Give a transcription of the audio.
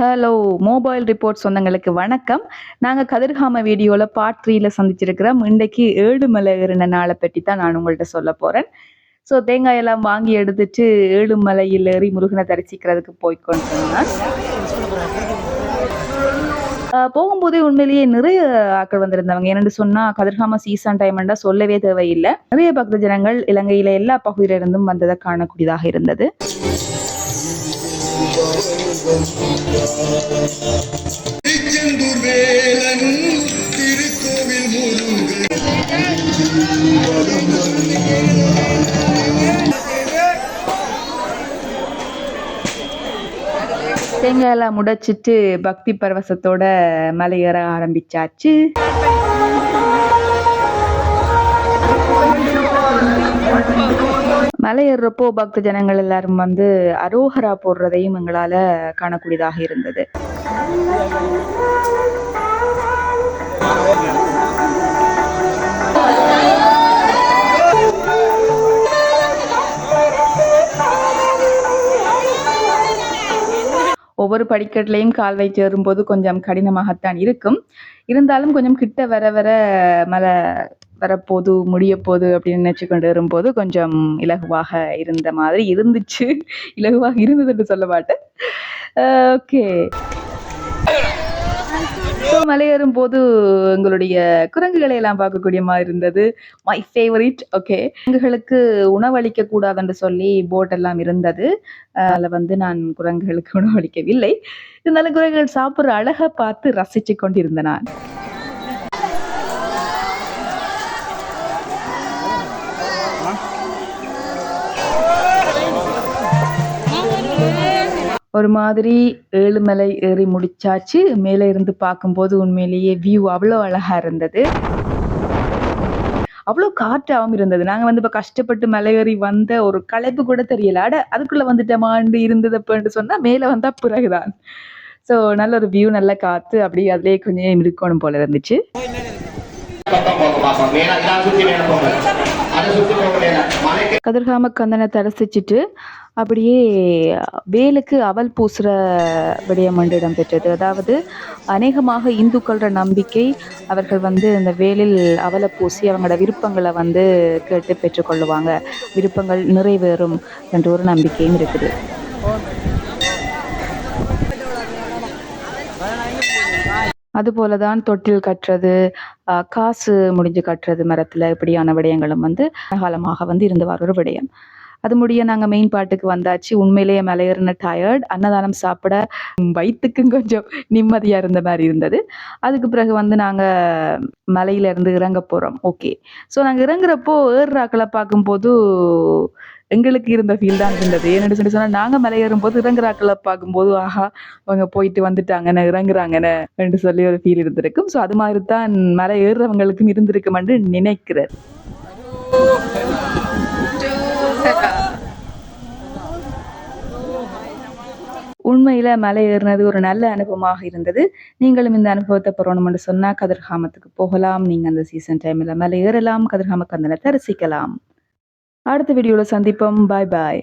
Hello mobile report சொந்தங்களுக்கு வணக்கம். நாங்க கதிர்காம வீடியோல பார்ட் 3ல சந்திச்சிருக்கிறோம். இன்றைக்கு ஏழுமலை ஏறின நாளை பற்றி தான் நான் உங்கள்ட்ட சொல்ல போறேன். ஸோ தேங்காய் எல்லாம் வாங்கி எடுத்துட்டு ஏழுமலையில் ஏறி முருகனை தரிசிக்கிறதுக்கு போய்க்கொண்டிருந்தான். போகும்போதே உண்மையிலேயே நிறைய ஆட்கள் வந்திருந்தவங்க. என்னென்னு சொன்னா கதிர்காம சீசன் டைம்ண்டா சொல்லவே தேவையில்லை. நிறைய பக்த ஜனங்கள் இலங்கையில எல்லா பகுதியில இருந்தும் வந்ததை காணக்கூடியதாக இருந்தது. தேங்காயெல்லாம் முடைச்சிட்டு பக்தி பரவசத்தோட மலையேற ஆரம்பிச்சாச்சு. மலை ஏறுறப்போ பக்த ஜனங்கள் எல்லாரும் வந்து அரோகரா போடுறதையும் எங்களால காணக்கூடியதாக இருந்தது. ஒவ்வொரு படிக்கட்டுலையும் கால் வைத்து ஏறும்போது கொஞ்சம் கடினமாகத்தான் இருக்கும். இருந்தாலும் கொஞ்சம் கிட்ட வர வர மலை வரப்போது முடிய போது அப்படின்னு நினைச்சு கொண்டு வரும்போது கொஞ்சம் இலகுவாக இருந்த மாதிரி இருந்துச்சு. இலகுவாக இருந்ததுன்னு சொல்ல மாட்டேன். ஓகே, மலையேறும் போது எங்களுடைய குரங்குகளை எல்லாம் பார்க்கக்கூடிய மாதிரி இருந்தது. My favourite. ஓகே, குரங்குகளுக்கு உணவளிக்க கூடாதுன்னு சொல்லி போட் எல்லாம் இருந்தது. அதில் வந்து நான் குரங்குகளுக்கு உணவளிக்கவில்லை. இருந்தாலும் குரங்குகள் சாப்பிட்ற அழகை பார்த்து ரசிச்சு கொண்டிருந்தேன் நான். ஒரு மாதிரி ஏழுமலை ஏறி முடிச்சாச்சு. மேலே இருந்து பார்க்கும்போது உண்மையிலேயே வியூ அவ்வளோ அழகா இருந்தது. அவ்வளோ காற்றாகவும் இருந்தது. நாங்கள் வந்து இப்போ கஷ்டப்பட்டு மலை ஏறி வந்த ஒரு களைப்பு கூட தெரியல. அதுக்குள்ள வந்துட்டோமாண்டு இருந்தது அப்படின்னு சொன்னா மேலே வந்தா பிறகுதான். ஸோ நல்ல ஒரு வியூ, நல்ல காற்று, அப்படி அதிலே கொஞ்சம் இருக்கணும் போல இருந்துச்சு. கதிர்காம கந்தனை தரிசிச்சுட்டு அப்படியே வேலுக்கு அவல் பூசுற விடயம் வந்து இடம்பெற்றது. அதாவது அநேகமாக இந்துக்களோட நம்பிக்கை, அவர்கள் வந்து இந்த வேலில் அவலை பூசி அவங்களோட விருப்பங்களை வந்து கேட்டு பெற்றுக்கொள்ளுவாங்க, விருப்பங்கள் நிறைவேறும் என்ற ஒரு நம்பிக்கையும் இருக்குது. அதுபோலதான் தொட்டில் கட்டுறது, காசு முடிஞ்சு கட்டுறது மரத்துல, இப்படியான விடயங்களும் வந்து காலமாக வந்து இருந்து வர ஒரு விடயம். அது முடிய நாங்கள் மெயின் பாட்டுக்கு வந்தாச்சு. உண்மையிலேயே மலையேறின டயர்ட். அன்னதானம் சாப்பிட வயிற்றுக்கும் கொஞ்சம் நிம்மதியா இருந்த மாதிரி இருந்தது. அதுக்கு பிறகு வந்து நாங்கள் மலையில இருந்து இறங்க போறோம். ஓகே, ஸோ நாங்கள் இறங்குறப்போ ஏறுறாக்களை பார்க்கும்போது எங்களுக்கு இருந்த ஃபீல் தான் இருந்தது. ஏன்னு சொல்லி சொன்னா நாங்கள் மலையேறும் போது இறங்குறாக்களை பார்க்கும்போது ஆஹா அவங்க போயிட்டு வந்துட்டாங்கன்னு இறங்குறாங்கன்னு என்று சொல்லி ஒரு ஃபீல் இருந்திருக்கும். ஸோ அது மாதிரி தான் மலை ஏறுறவங்களுக்கும் இருந்திருக்கும் என்று நினைக்கிறேன். உண்மையில மலை ஏறினது ஒரு நல்ல அனுபவமாக இருந்தது. நீங்களும் இந்த அனுபவத்தை பெறணும்னு சொன்னா கதிர்காமத்துக்கு போகலாம். நீங்க அந்த சீசன் டைம்ல மலை ஏறலாம், கதிர்காம கந்தனை தரிசிக்கலாம். அடுத்த வீடியோல சந்திப்போம். பாய் பாய்.